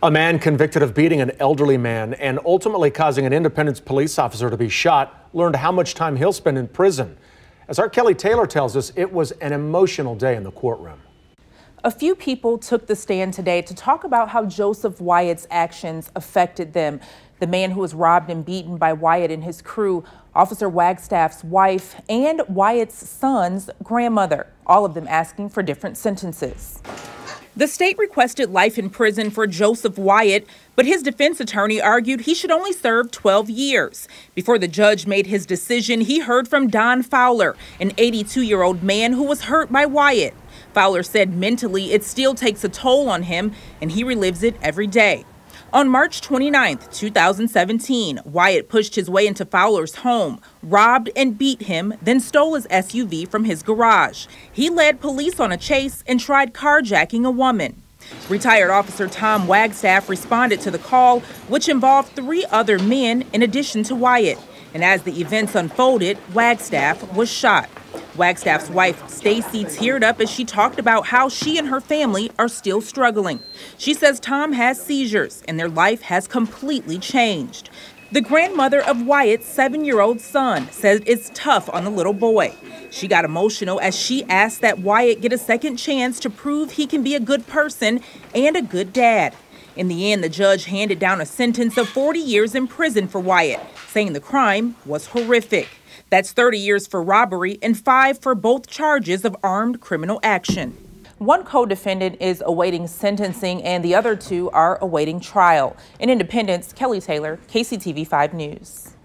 A man convicted of beating an elderly man and ultimately causing an Independence police officer to be shot learned how much time he'll spend in prison. As our Kelly Taylor tells us, it was an emotional day in the courtroom. A few people took the stand today to talk about how Joseph Wyatt's actions affected them. The man who was robbed and beaten by Wyatt and his crew, Officer Wagstaff's wife, and Wyatt's son's grandmother, all of them asking for different sentences. The state requested life in prison for Joseph Wyatt, but his defense attorney argued he should only serve 12 years. Before the judge made his decision, he heard from Don Fowler, an 82-year-old man who was hurt by Wyatt. Fowler said mentally it still takes a toll on him, and he relives it every day. On March 29, 2017, Wyatt pushed his way into Fowler's home, robbed and beat him, then stole his SUV from his garage. He led police on a chase and tried carjacking a woman. Retired Officer Tom Wagstaff responded to the call, which involved 3 other men in addition to Wyatt. And as the events unfolded, Wagstaff was shot. Wagstaff's wife, Stacy, teared up as she talked about how she and her family are still struggling. She says Tom has seizures and their life has completely changed. The grandmother of Wyatt's 7-year-old son says it's tough on the little boy. She got emotional as she asked that Wyatt get a second chance to prove he can be a good person and a good dad. In the end, the judge handed down a sentence of 40 years in prison for Wyatt, saying the crime was horrific. That's 30 years for robbery and 5 for both charges of armed criminal action. One co-defendant is awaiting sentencing and the other 2 are awaiting trial. In Independence, Kelly Taylor, KCTV 5 News.